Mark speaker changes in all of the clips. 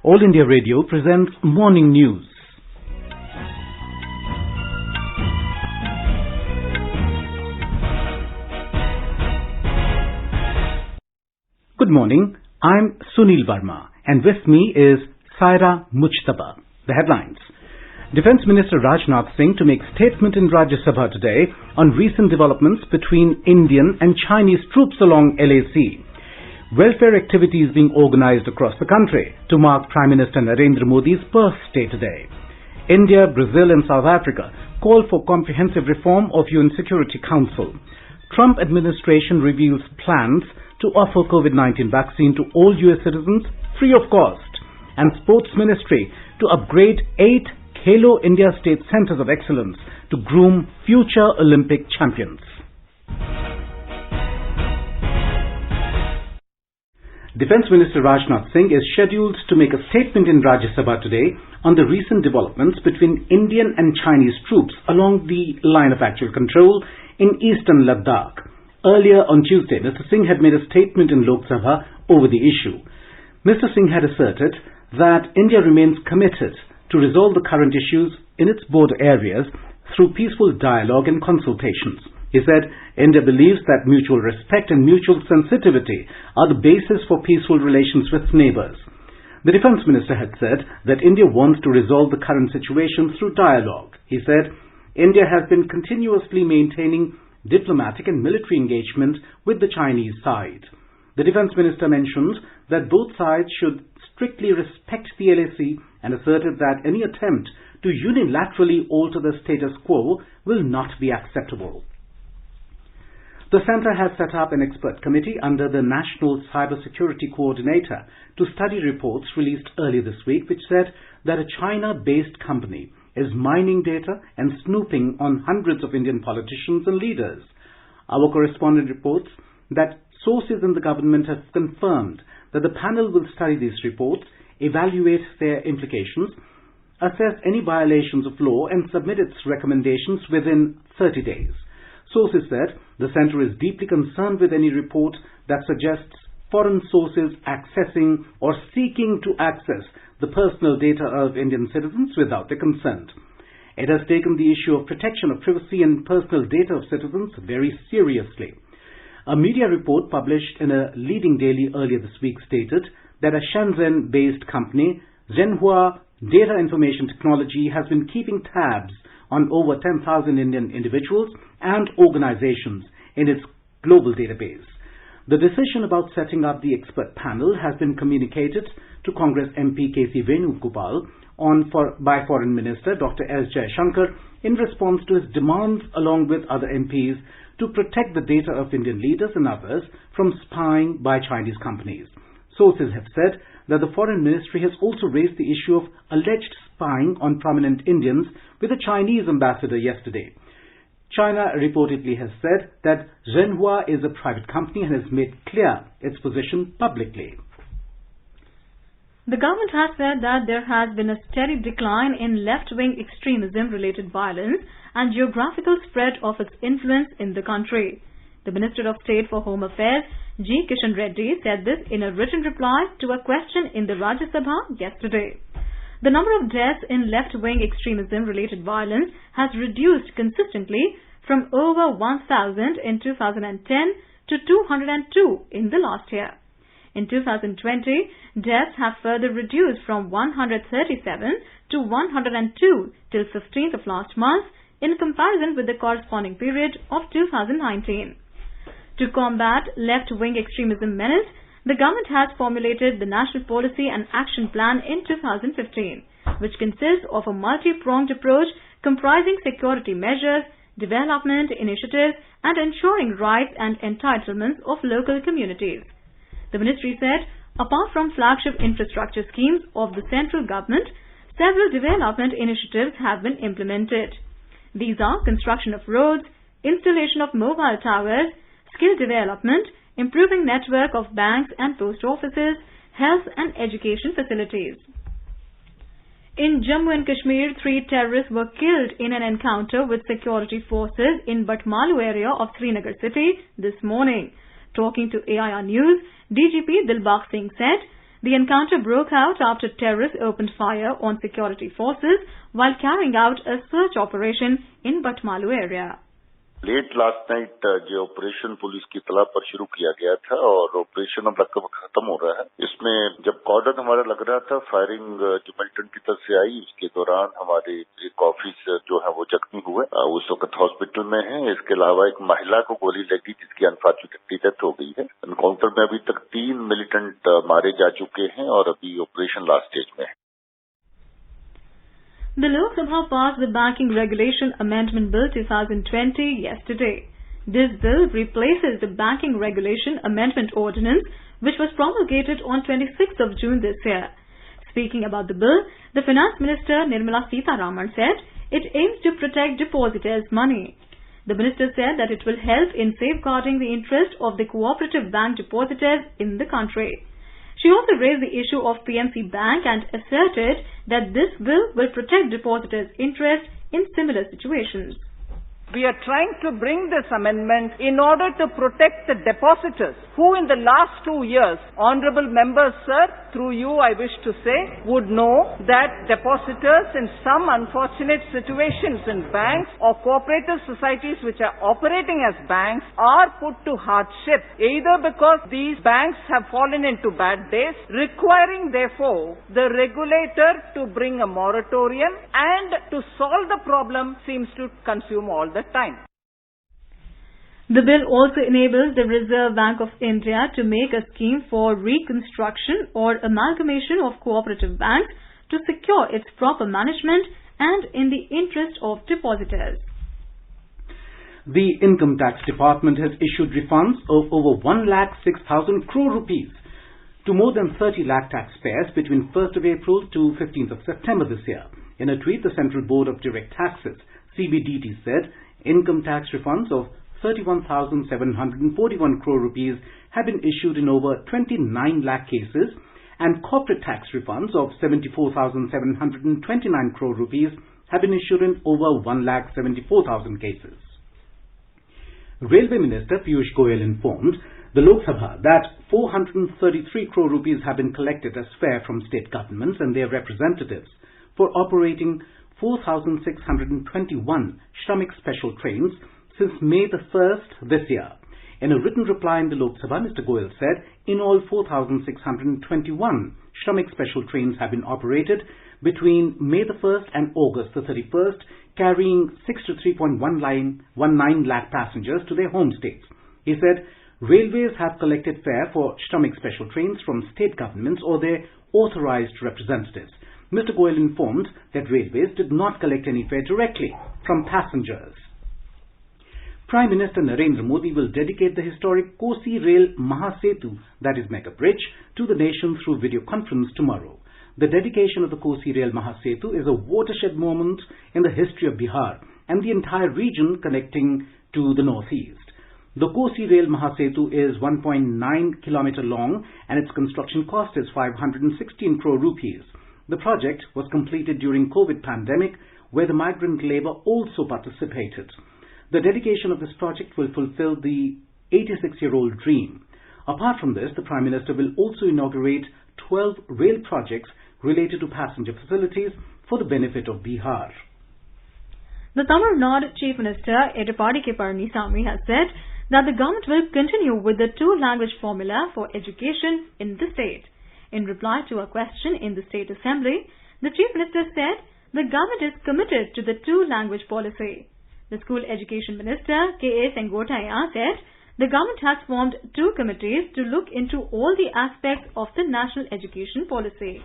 Speaker 1: All India Radio presents Morning News. Good morning, I'm Sunil Verma and with me is Saira Mujtaba. The headlines. Defence Minister Rajnath Singh to make statement in Rajya Sabha today on recent developments between Indian and Chinese troops along LAC. Welfare activities being organized across the country to mark Prime Minister Narendra Modi's birthday today. India, Brazil and South Africa call for comprehensive reform of UN Security Council. Trump administration reveals plans to offer COVID-19 vaccine to all US citizens free of cost. And Sports Ministry to upgrade 8 Khelo India State Centers of Excellence to groom future Olympic champions. Defence Minister Rajnath Singh is scheduled to make a statement in Rajya Sabha today on the recent developments between Indian and Chinese troops along the line of actual control in eastern Ladakh. Earlier on Tuesday, Mr. Singh had made a statement in Lok Sabha over the issue. Mr. Singh had asserted that India remains committed to resolve the current issues in its border areas through peaceful dialogue and consultations. He said India believes that mutual respect and mutual sensitivity are the basis for peaceful relations with neighbors. The Defence Minister had said that India wants to resolve the current situation through dialogue. He said India has been continuously maintaining diplomatic and military engagement with the Chinese side. The Defence Minister mentioned that both sides should strictly respect the LAC and asserted that any attempt to unilaterally alter the status quo will not be acceptable. The Centre has set up an expert committee under the National Cybersecurity Coordinator to study reports released earlier this week which said that a China-based company is mining data and snooping on hundreds of Indian politicians and leaders. Our correspondent reports that sources in the government have confirmed that the panel will study these reports, evaluate their implications, assess any violations of law and submit its recommendations within 30 days. Sources said the Centre is deeply concerned with any report that suggests foreign sources accessing or seeking to access the personal data of Indian citizens without their consent. It has taken the issue of protection of privacy and personal data of citizens very seriously. A media report published in a leading daily earlier this week stated that a Shenzhen-based company, Zhenhua Data Information Technology, has been keeping tabs on over 10,000 Indian individuals and organizations in its global database. The decision about setting up the expert panel has been communicated to Congress MP K.C. Venugopal by Foreign Minister Dr. S. Jaishankar in response to his demands along with other MPs to protect the data of Indian leaders and others from spying by Chinese companies. Sources have said that the Foreign Ministry has also raised the issue of alleged spying on prominent Indians with a Chinese ambassador yesterday. China reportedly has said that Zhenhua is a private company and has made clear its position publicly.
Speaker 2: The government has said that there has been a steady decline in left-wing extremism-related violence and geographical spread of its influence in the country. The Minister of State for Home Affairs, G. Kishan Reddy, said this in a written reply to a question in the Rajya Sabha yesterday. The number of deaths in left-wing extremism-related violence has reduced consistently from over 1,000 in 2010 to 202 in the last year. In 2020, deaths have further reduced from 137 to 102 till 15th of last month in comparison with the corresponding period of 2019. To combat left-wing extremism menace, the government has formulated the National Policy and Action Plan in 2015, which consists of a multi-pronged approach comprising security measures, development initiatives, and ensuring rights and entitlements of local communities. The ministry said, apart from flagship infrastructure schemes of the central government, several development initiatives have been implemented. These are construction of roads, installation of mobile towers, skill development, improving network of banks and post offices, health and education facilities. In Jammu and Kashmir, 3 terrorists were killed in an encounter with security forces in Batmalu area of Srinagar city this morning. Talking to AIR News, DGP Dilbagh Singh said The encounter broke out after terrorists opened fire on security forces while carrying out a search operation in Batmalu area.
Speaker 3: Late last night जो operation police की तला पर शुरू किया गया था और operation अब लगभग खत्म हो रहा है। इसमें जब कॉर्डन हमारा लग रहा था, फायरिंग जो मिलिटेंट की तरफ से आई, उसके दौरान हमारे एक ऑफिसर जो है वो जख्मी हुए, उस वक्त हॉस्पिटल में है। इसके अलावा एक महिला को गोली लगी जिसकी अनफॉर्चुनेटली डेथ हो गई है। एनकाउंटर में अभी तक 3 मिलिटेंट मारे जा चुके हैं और अभी ऑपरेशन लास्ट स्टेज में है।
Speaker 2: The Lok Sabha passed the Banking Regulation Amendment Bill 2020 yesterday. This bill replaces the Banking Regulation Amendment Ordinance, which was promulgated on 26th of June this year. Speaking about the bill, the Finance Minister Nirmala Sitharaman said it aims to protect depositors' money. The minister said that it will help in safeguarding the interest of the cooperative bank depositors in the country. She also raised the issue of PMC Bank and asserted that this bill will protect depositors' interest in similar situations.
Speaker 4: We are trying to bring this amendment in order to protect the depositors who in the last 2 years, honorable members, sir, through you I wish to say, would know that depositors in some unfortunate situations in banks or cooperative societies which are operating as banks are put to hardship, either because these banks have fallen into bad days, requiring therefore the regulator to bring a moratorium, and to solve the problem seems to consume all the time.
Speaker 2: The bill also enables the Reserve Bank of India to make a scheme for reconstruction or amalgamation of cooperative banks to secure its proper management and in the interest of depositors.
Speaker 1: The Income Tax Department has issued refunds of over 1,06,000 crore rupees to more than 30 lakh taxpayers between 1st of April to 15th of September this year. In a tweet, the Central Board of Direct Taxes, CBDT, said income tax refunds of 31,741 crore rupees have been issued in over 29 lakh cases, and corporate tax refunds of 74,729 crore rupees have been issued in over 1,74,000 cases. Railway Minister Piyush Goyal informed the Lok Sabha that 433 crore rupees have been collected as fare from state governments and their representatives for operating 4,621 Shramik special trains since May the 1st this year. In a written reply in the Lok Sabha, Mr. Goyal said in all 4,621 Shramik special trains have been operated between May the 1st and August the 31st, carrying 63.19 lakh passengers to their home states. He said railways have collected fare for Shramik special trains from state governments or their authorized representatives. Mr. Goyal informed that railways did not collect any fare directly from passengers. Prime Minister Narendra Modi will dedicate the historic Kosi Rail Mahasetu, that is Mega Bridge, to the nation through video conference tomorrow. The dedication of the Kosi Rail Mahasetu is a watershed moment in the history of Bihar and the entire region connecting to the northeast. The Kosi Rail Mahasetu is 1.9 kilometer long and its construction cost is 516 crore rupees. The project was completed during COVID pandemic, where the migrant labor also participated. The dedication of this project will fulfill the 86-year-old dream. Apart from this, the Prime Minister will also inaugurate 12 rail projects related to passenger facilities for the benefit of Bihar.
Speaker 2: The Tamil Nadu Chief Minister Edappadi K. Palaniswamy has said that the government will continue with the two-language formula for education in the state. In reply to a question in the State Assembly, the Chief Minister said the government is committed to the two-language policy. The School Education Minister K.A. Sengotaya said the government has formed 2 committees to look into all the aspects of the national education policy.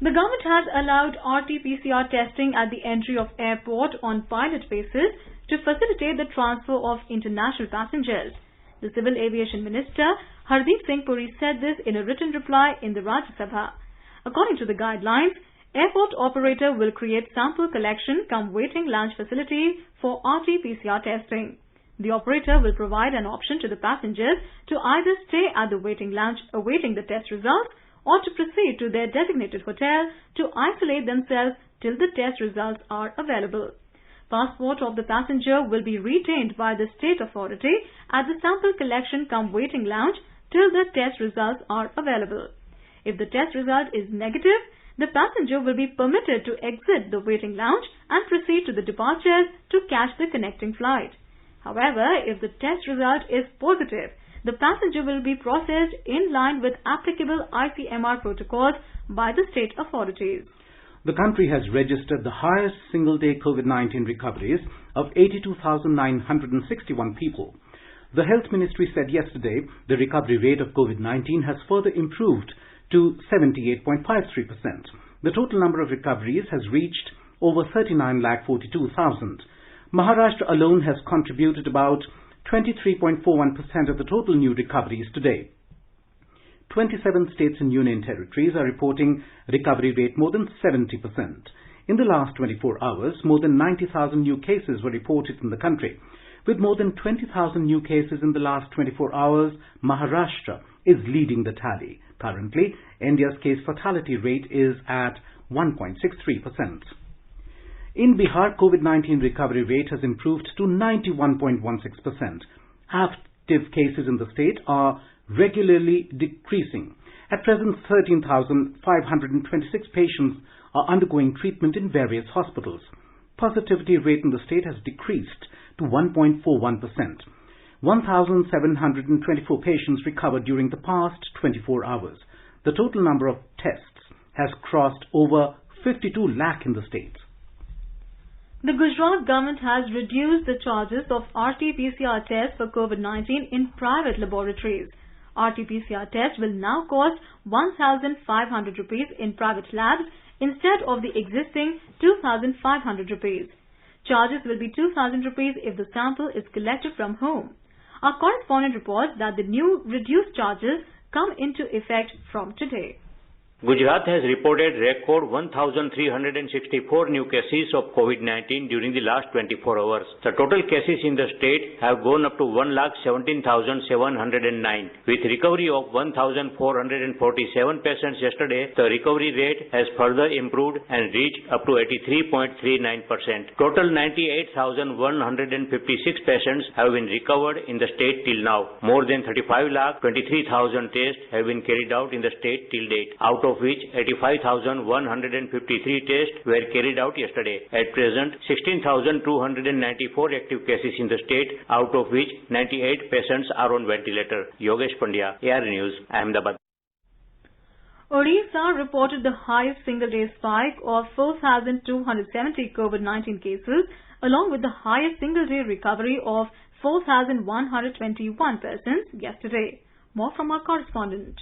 Speaker 2: The government has allowed RT-PCR testing at the entry of airport on pilot basis to facilitate the transfer of international passengers. The Civil Aviation Minister Hardeep Singh Puri said this in a written reply in the Rajya Sabha. According to the guidelines, airport operator will create sample collection cum waiting lounge facility for RT-PCR testing. The operator will provide an option to the passengers to either stay at the waiting lounge awaiting the test results or to proceed to their designated hotel to isolate themselves till the test results are available. Passport of the passenger will be retained by the state authority at the sample collection cum waiting lounge till the test results are available. If the test result is negative, the passenger will be permitted to exit the waiting lounge and proceed to the departures to catch the connecting flight. However, if the test result is positive, the passenger will be processed in line with applicable ICMR protocols by the state authorities.
Speaker 1: The country has registered the highest single-day COVID-19 recoveries of 82,961 people. The Health Ministry said yesterday the recovery rate of COVID-19 has further improved to 78.53%. The total number of recoveries has reached over 39,42,000. Maharashtra alone has contributed about 23.41% of the total new recoveries today. 27 states and union territories are reporting recovery rate more than 70%. In the last 24 hours, more than 90,000 new cases were reported in the country. With more than 20,000 new cases in the last 24 hours, Maharashtra is leading the tally. Currently, India's case fatality rate is at 1.63%. In Bihar, COVID-19 recovery rate has improved to 91.16%. Active cases in the state are regularly decreasing. At present, 13,526 patients are undergoing treatment in various hospitals. Positivity rate in the state has decreased to 1.41%. 1,724 patients recovered during the past 24 hours. The total number of tests has crossed over 52 lakh in the state.
Speaker 2: The Gujarat government has reduced the charges of RT-PCR tests for COVID-19 in private laboratories. RT-PCR tests will now cost 1,500 rupees in private labs instead of the existing 2,500 rupees. Charges will be 2,000 rupees if the sample is collected from home. Our correspondent reports that the new reduced charges come into effect from today.
Speaker 5: Gujarat has reported record 1,364 new cases of COVID-19 during the last 24 hours. The total cases in the state have gone up to 1,17,709. With recovery of 1,447 patients yesterday, the recovery rate has further improved and reached up to 83.39%. Total 98,156 patients have been recovered in the state till now. More than 35,23,000 tests have been carried out in the state till date, out of which 85,153 tests were carried out yesterday. At present, 16,294 active cases in the state, out of which 98 patients are on ventilator. Yogesh Pandya, AR News, Ahmedabad.
Speaker 2: Odisha reported the highest single-day spike of 4,270 COVID-19 cases, along with the highest single-day recovery of 4,121 persons yesterday. More from our correspondent.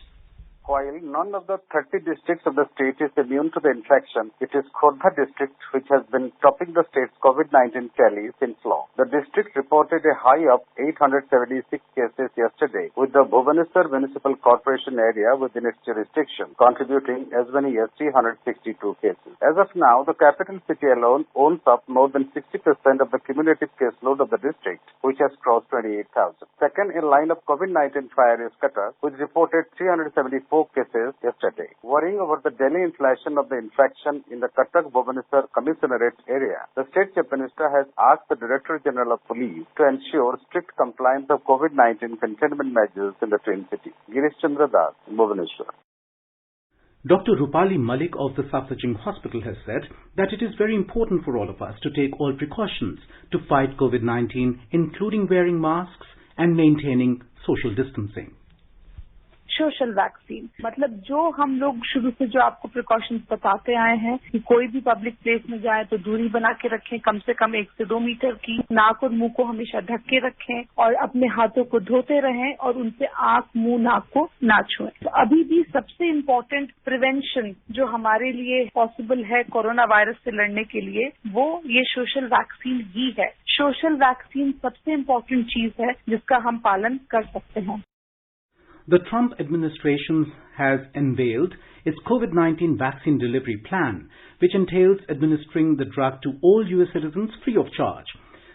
Speaker 6: While none of the 30 districts of the state is immune to the infection, it is Khordha district which has been topping the state's COVID-19 tallies in flow. The district reported a high of 876 cases yesterday, with the Bhubaneswar Municipal Corporation area within its jurisdiction contributing as many as 362 cases. As of now, the capital city alone owns up more than 60% of the cumulative caseload of the district, which has crossed 28,000. Second in line of COVID-19 fire is Cuttack, which reported 374 cases yesterday. Worrying over the daily inflation of the infection in the Cuttack-Bhubaneswar Commissionerate area, the State Chief Minister has asked the Director General of Police to ensure strict compliance of COVID-19 containment measures in the Twin City. Girish Chandra Das, Bhubaneswar.
Speaker 1: Dr. Rupali Malik of the Safdarjung Hospital has said that it is very important for all of us to take all precautions to fight COVID-19, including wearing masks and maintaining social distancing.
Speaker 7: Social vaccine मतलब जो हम लोग शुरू से जो आपको precautions बताते आए हैं कि कोई भी पब्लिक प्लेस में जाए तो दूरी बना के रखें, कम से कम 1 से 2 मीटर की, नाक और मुंह को हमेशा ढक के रखें और अपने हाथों को धोते रहें और उनसे आंख, मुंह, नाक को ना छुएं। तो अभी भी सबसे इम्पोर्टेंट प्रिवेंशन जो हमारे लिए पॉसिबल है कोरोना वायरस से लड़ने के लिए, वो ये सोशल वैक्सीन ही है। सोशल वैक्सीन सबसे इम्पोर्टेंट चीज है जिसका हम पालन कर सकते हैं।
Speaker 1: The Trump administration has unveiled its COVID-19 vaccine delivery plan, which entails administering the drug to all U.S. citizens free of charge.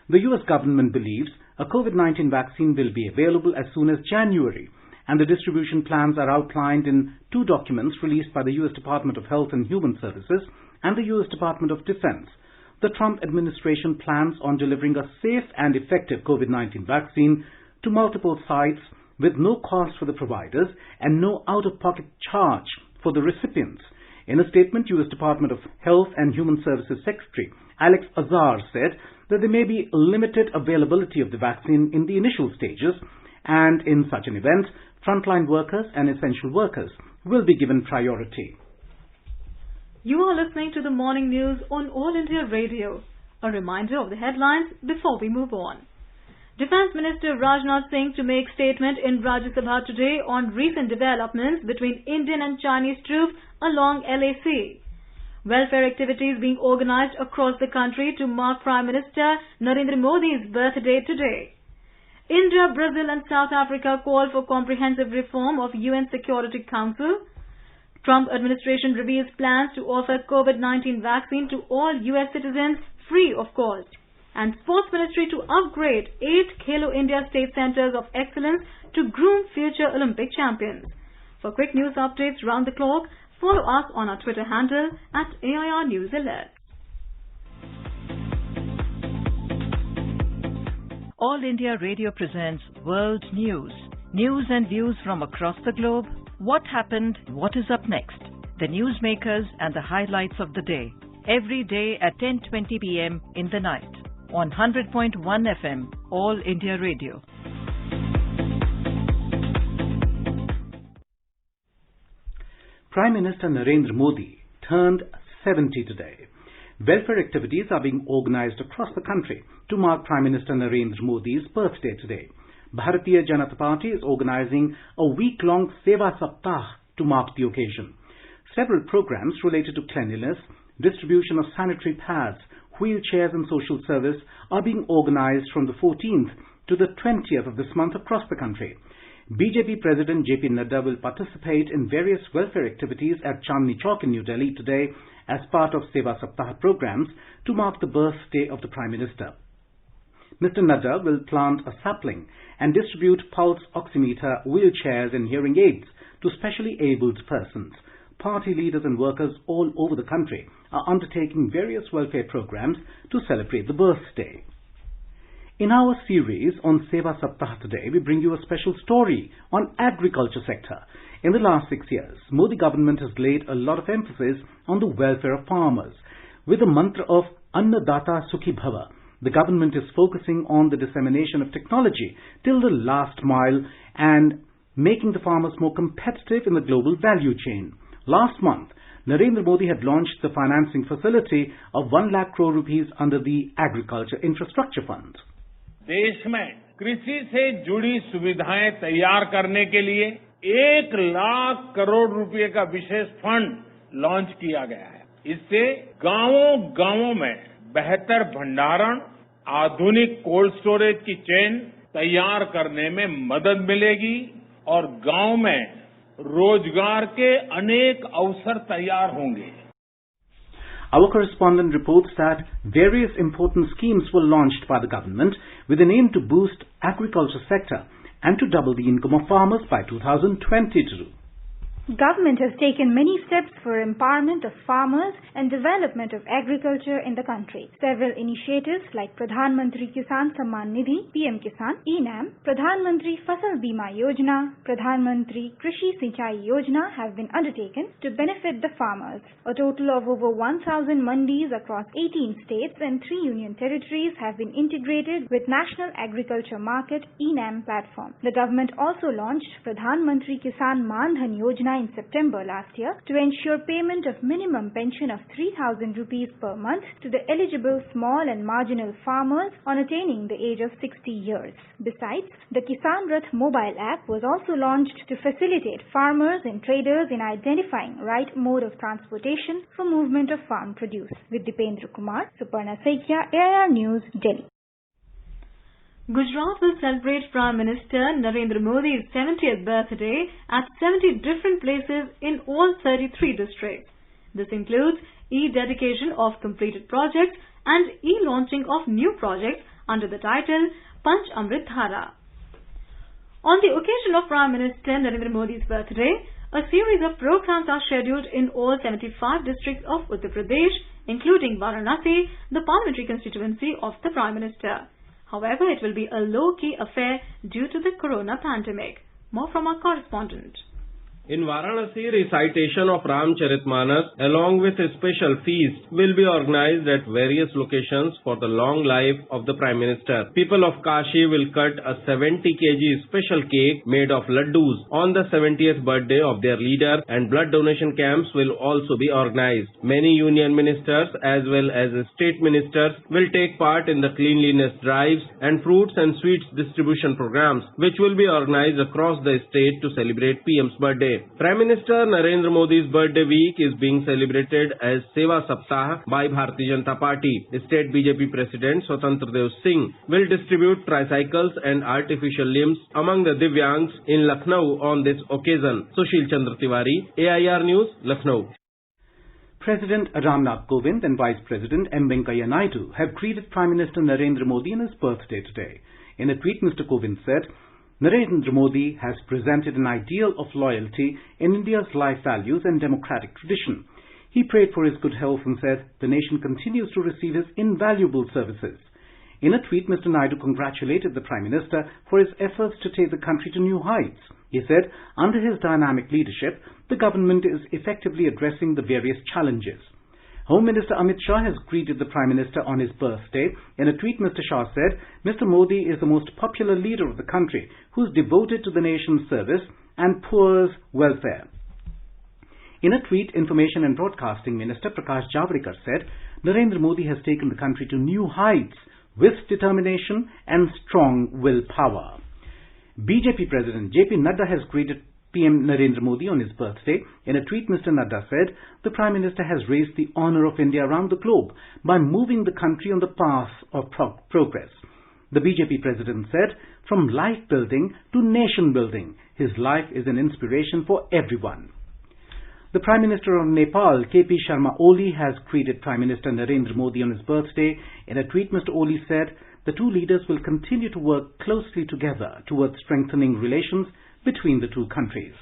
Speaker 1: The U.S. government believes a COVID-19 vaccine will be available as soon as January, and the distribution plans are outlined in 2 documents released by the U.S. Department of Health and Human Services and the U.S. Department of Defense. The Trump administration plans on delivering a safe and effective COVID-19 vaccine to multiple sites with no cost for the providers and no out-of-pocket charge for the recipients. In a statement, U.S. Department of Health and Human Services Secretary Alex Azar said that there may be limited availability of the vaccine in the initial stages, and in such an event, frontline workers and essential workers will be given priority.
Speaker 2: You are listening to the morning news on All India Radio. A reminder of the headlines before we move on. Defence Minister Rajnath Singh to make statement in Rajya Sabha today on recent developments between Indian and Chinese troops along LAC. Welfare activities being organized across the country to mark Prime Minister Narendra Modi's birthday today. India, Brazil and South Africa call for comprehensive reform of UN Security Council. Trump administration reveals plans to offer COVID-19 vaccine to all US citizens free of cost. And Sports Ministry to upgrade 8 Khelo India State Centres of Excellence to groom future Olympic champions. For quick news updates round the clock, follow us on our Twitter handle @AIR News Alert.
Speaker 8: All India Radio presents World News. News and views from across the globe. What happened? What is up next? The newsmakers and the highlights of the day. Every day at 10:20 p.m. in the night. On 100.1 FM, All India Radio.
Speaker 1: Prime Minister Narendra Modi turned 70 today. Welfare activities are being organized across the country to mark Prime Minister Narendra Modi's birthday today. Bharatiya Janata Party is organizing a week-long Seva Saptah to mark the occasion. Several programs related to cleanliness, distribution of sanitary pads, wheelchairs and social service are being organized from the 14th to the 20th of this month across the country. BJP President JP Nadda will participate in various welfare activities at Chandni Chowk in New Delhi today as part of Seva Saptah programs to mark the birthday of the Prime Minister. Mr. Nadda will plant a sapling and distribute pulse oximeter, wheelchairs and hearing aids to specially abled persons. Party leaders and workers all over the country are undertaking various welfare programs to celebrate the birthday. In our series on Seva Saptah today, we bring you a special story on agriculture sector. In the last 6 years, Modi government has laid a lot of emphasis on the welfare of farmers. With the mantra of Annadata Sukhi Bhava, the government is focusing on the dissemination of technology till the last mile and making the farmers more competitive in the global value chain. Last month, Narendra Modi had launched the financing facility of 1 lakh crore rupees under the Agriculture Infrastructure Fund.
Speaker 9: देश में कृषि से जुड़ी सुविधाएं तैयार करने के लिए 1 लाख करोड़ रुपए का विशेष फंड लॉन्च किया गया है। इससे गांवों-गांवों में बेहतर भंडारण, आधुनिक कोल्ड स्टोरेज की चेन तैयार करने में मदद मिलेगी और गांव में रोजगार के अनेक अवसर तैयार होंगे।
Speaker 1: Our correspondent reports that various important schemes were launched by the government with an aim to boost agriculture sector and to double the income of farmers by 2022.
Speaker 10: Government has taken many steps for empowerment of farmers and development of agriculture in the country. Several initiatives like Pradhan Mantri Kisan Samman Nidhi, PM Kisan, ENAM, Pradhan Mantri Fasal Bima Yojana, Pradhan Mantri Krishi Sinchai Yojana have been undertaken to benefit the farmers. A total of over 1,000 mandis across 18 states and 3 union territories have been integrated with National Agriculture Market ENAM platform. The government also launched Pradhan Mantri Kisan Man Dhan Yojana in September last year to ensure payment of minimum pension of 3,000 rupees per month to the eligible small and marginal farmers on attaining the age of 60 years. Besides, the Kisan Rath mobile app was also launched to facilitate farmers and traders in identifying right mode of transportation for movement of farm produce. With Dipendra Kumar, Suparna Saikia, AIR News, Delhi.
Speaker 2: Gujarat will celebrate Prime Minister Narendra Modi's 70th birthday at 70 different places in all 33 districts. This includes e-dedication of completed projects and e-launching of new projects under the title Panch Amrit Dhara. On the occasion of Prime Minister Narendra Modi's birthday, a series of programs are scheduled in all 75 districts of Uttar Pradesh, including Varanasi, the parliamentary constituency of the Prime Minister. However, it will be a low-key affair due to the corona pandemic. More from our correspondent.
Speaker 11: In Varanasi, recitation of Ramcharitmanas along with a special feast will be organized at various locations for the long life of the Prime Minister. People of Kashi will cut a 70 kg special cake made of laddus on the 70th birthday of their leader, and blood donation camps will also be organized. Many union ministers as well as state ministers will take part in the cleanliness drives and fruits and sweets distribution programs, which will be organized across the state to celebrate PM's birthday. Prime Minister Narendra Modi's birthday week is being celebrated as Seva Saptah by Bharatiya Janata Party. State BJP President Swatantra Dev Singh will distribute tricycles and artificial limbs among the Divyangs in Lucknow on this occasion. Sushil Chandra Tiwari, AIR News, Lucknow.
Speaker 1: President Ramnath Kovind and Vice President M. Venkaiah Naidu have greeted Prime Minister Narendra Modi on his birthday today. In a tweet, Mr. Kovind said, Narendra Modi has presented an ideal of loyalty in India's life values and democratic tradition. He prayed for his good health and said the nation continues to receive his invaluable services. In a tweet, Mr. Naidu congratulated the Prime Minister for his efforts to take the country to new heights. He said, under his dynamic leadership, the government is effectively addressing the various challenges. Home Minister Amit Shah has greeted the Prime Minister on his birthday. In a tweet, Mr. Shah said, Mr. Modi is the most popular leader of the country who is devoted to the nation's service and poor's welfare. In a tweet, Information and Broadcasting Minister Prakash Javadekar said, Narendra Modi has taken the country to new heights with determination and strong willpower. BJP President JP Nadda has greeted PM Narendra Modi on his birthday. In a tweet, Mr. Nadda said, the Prime Minister has raised the honour of India around the globe by moving the country on the path of progress. The BJP President said, from life building to nation building, his life is an inspiration for everyone. The Prime Minister of Nepal, KP Sharma Oli, has greeted Prime Minister Narendra Modi on his birthday. In a tweet, Mr. Oli said, the two leaders will continue to work closely together towards strengthening relations between the two countries.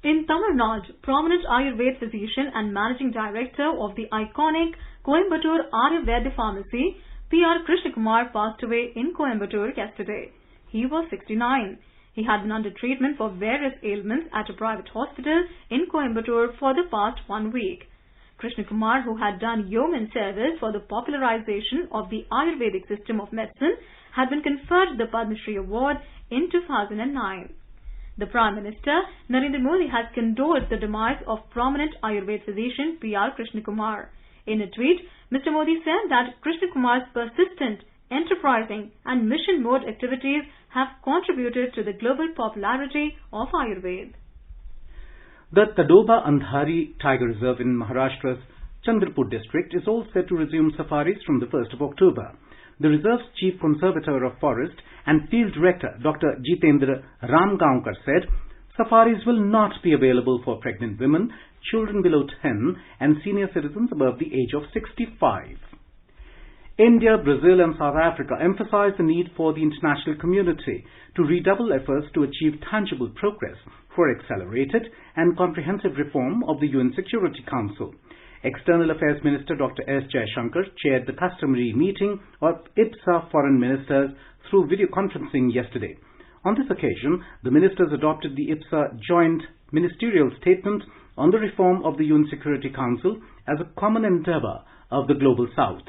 Speaker 2: In Tamil Nadu, prominent Ayurveda physician and managing director of the iconic Coimbatore Ayurveda pharmacy, P.R. Krishnakumar, passed away in Coimbatore yesterday. He was 69. He had been under treatment for various ailments at a private hospital in Coimbatore for the past 1 week. Krishnakumar, who had done yeoman service for the popularization of the Ayurvedic system of medicine, had been conferred the Padma Shri Award in 2009. The Prime Minister, Narendra Modi, has condoled the demise of prominent Ayurveda physician P.R. Krishnakumar. In a tweet, Mr. Modi said that Krishnakumar's persistent, enterprising and mission mode activities have contributed to the global popularity of Ayurveda.
Speaker 1: The Tadoba Andhari Tiger Reserve in Maharashtra's Chandrapur district is all set to resume safaris from the 1st of October. The reserve's Chief Conservator of Forest and Field Director Dr. Jitendra Ramgaonkar said, safaris will not be available for pregnant women, children below 10 and senior citizens above the age of 65. India, Brazil and South Africa emphasized the need for the international community to redouble efforts to achieve tangible progress for accelerated and comprehensive reform of the UN Security Council. External Affairs Minister Dr. S. Jaishankar chaired the customary meeting of IPSA foreign ministers through video conferencing yesterday. On this occasion, the ministers adopted the IPSA joint ministerial statement on the reform of the UN Security Council as a common endeavor of the Global South.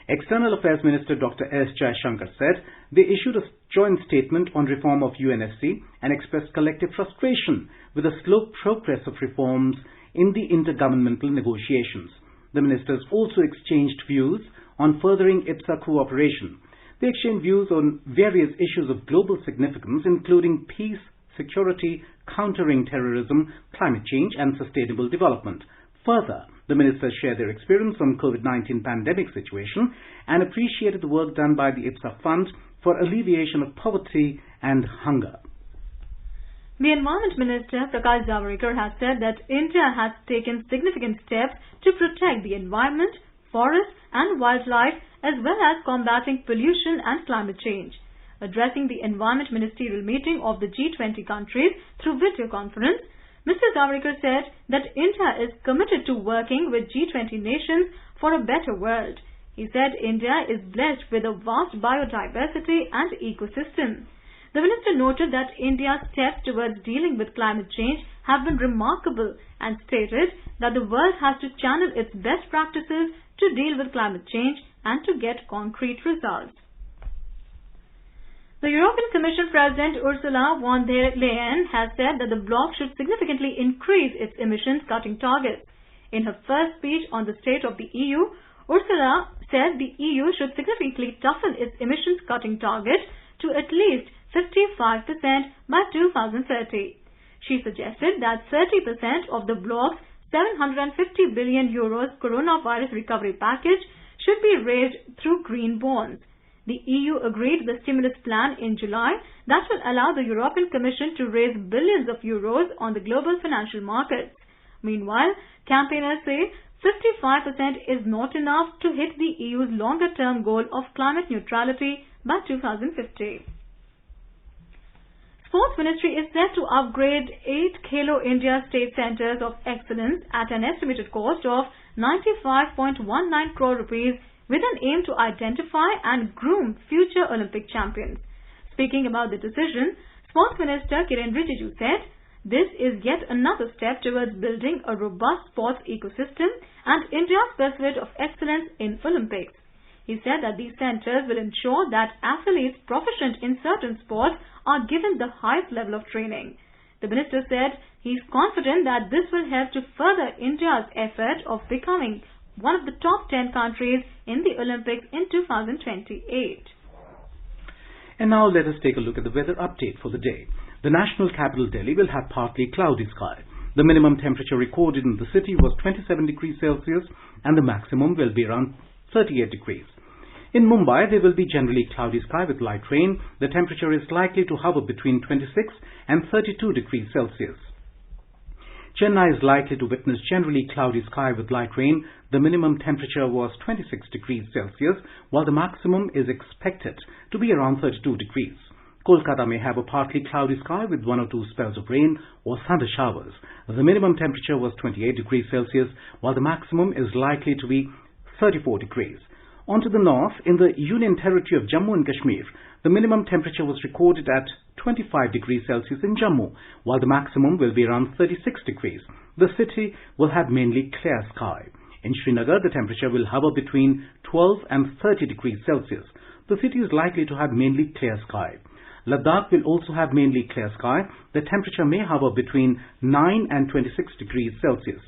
Speaker 1: External Affairs Minister Dr. S. Jaishankar said they issued a joint statement on reform of UNSC and expressed collective frustration with the slow progress of reforms in the intergovernmental negotiations. The ministers also exchanged views on furthering IPSA cooperation. They exchanged views on various issues of global significance, including peace, security, countering terrorism, climate change and sustainable development. Further, the ministers shared their experience on COVID-19 pandemic situation and appreciated the work done by the IPSA Fund for alleviation of poverty and hunger.
Speaker 2: The Environment Minister Prakash Javadekar has said that India has taken significant steps to protect the environment, forests and wildlife, as well as combating pollution and climate change. Addressing the Environment Ministerial meeting of the G20 countries through video conference, Mr. Javadekar said that India is committed to working with G20 nations for a better world. He said India is blessed with a vast biodiversity and ecosystem. The minister noted that India's steps towards dealing with climate change have been remarkable and stated that the world has to channel its best practices to deal with climate change and to get concrete results. The European Commission President Ursula von der Leyen has said that the bloc should significantly increase its emissions cutting targets. In her first speech on the state of the EU, Ursula said the EU should significantly toughen its emissions cutting target to at least 55% by 2030. She suggested that 30% of the bloc's 750 billion euros coronavirus recovery package should be raised through green bonds. The EU agreed the stimulus plan in July that will allow the European Commission to raise billions of euros on the global financial markets. Meanwhile, campaigners say 55% is not enough to hit the EU's longer-term goal of climate neutrality by 2050. Sports Ministry is set to upgrade 8 Khelo India State Centres of Excellence at an estimated cost of 95.19 crore rupees with an aim to identify and groom future Olympic champions. Speaking about the decision, Sports Minister Kiren Rijiju said, "This is yet another step towards building a robust sports ecosystem and India's pursuit of excellence in Olympics." He said that these centres will ensure that athletes proficient in certain sports are given the highest level of training. The minister said he is confident that this will help to further India's effort of becoming one of the top 10 countries in the Olympics in 2028.
Speaker 1: And now let us take a look at the weather update for the day. The national capital Delhi will have partly cloudy sky. The minimum temperature recorded in the city was 27 degrees Celsius and the maximum will be around 38 degrees. In Mumbai, there will be generally cloudy sky with light rain. The temperature is likely to hover between 26 and 32 degrees Celsius. Chennai is likely to witness generally cloudy sky with light rain. The minimum temperature was 26 degrees Celsius, while the maximum is expected to be around 32 degrees. Kolkata may have a partly cloudy sky with 1 or 2 spells of rain or thunder showers. The minimum temperature was 28 degrees Celsius, while the maximum is likely to be 34 degrees. On to the north, in the Union Territory of Jammu and Kashmir, the minimum temperature was recorded at 25 degrees Celsius in Jammu, while the maximum will be around 36 degrees. The city will have mainly clear sky. In Srinagar, the temperature will hover between 12 and 30 degrees Celsius. The city is likely to have mainly clear sky. Ladakh will also have mainly clear sky. The temperature may hover between 9 and 26 degrees Celsius.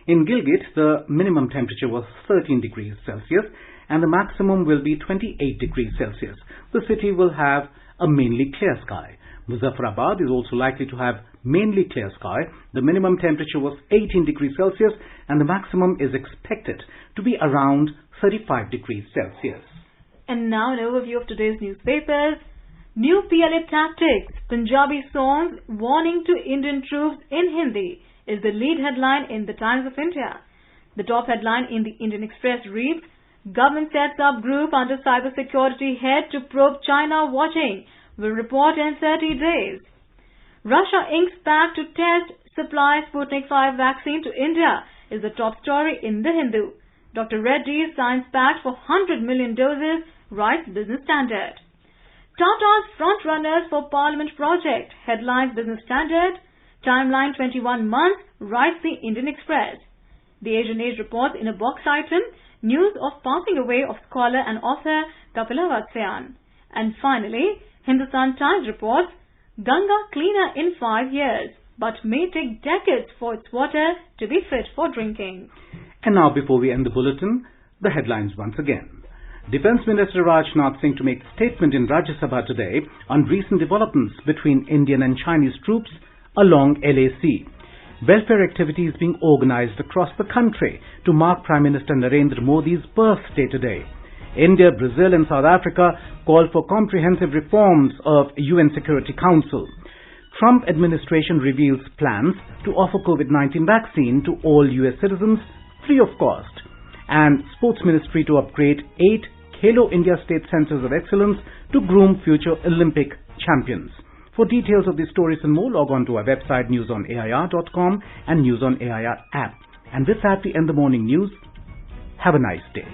Speaker 1: In Gilgit, the minimum temperature was 13 degrees Celsius and the maximum will be 28 degrees Celsius. The city will have a mainly clear sky. Muzaffarabad is also likely to have mainly clear sky. The minimum temperature was 18 degrees Celsius and the maximum is expected to be around 35 degrees Celsius.
Speaker 2: And now an overview of today's newspapers. New PLA tactics, Punjabi songs warning to Indian troops in Hindi is the lead headline in the Times of India. The top headline in the Indian Express reads, Government sets up group under cybersecurity head to probe China watching, will report in 30 days. Russia inks pact to test supply Sputnik 5 vaccine to India is the top story in the Hindu. Dr. Reddy signs pact for 100 million doses, writes Business Standard. Tata's front-runners for Parliament project, headlines Business Standard. Timeline 21 months, writes the Indian Express. The Asian Age reports in a box item, news of passing away of scholar and author Kapila Vatsyayan. And finally, Hindustan Times reports, Ganga cleaner in 5 years, but may take decades for its water to be fit for drinking.
Speaker 1: And now, before we end the bulletin, the headlines once again. Defence Minister Rajnath Singh to make a statement in Rajya Sabha today on recent developments between Indian and Chinese troops along LAC. Welfare activities being organized across the country to mark Prime Minister Narendra Modi's birthday today. India, Brazil and South Africa call for comprehensive reforms of UN Security Council. Trump administration reveals plans to offer COVID-19 vaccine to all US citizens free of cost. And Sports Ministry to upgrade 8 Khelo India State Centres of Excellence to groom future Olympic champions. For details of these stories and more, log on to our website newsonair.com and News on AIR app. And with that, we end the morning news. Have a nice day.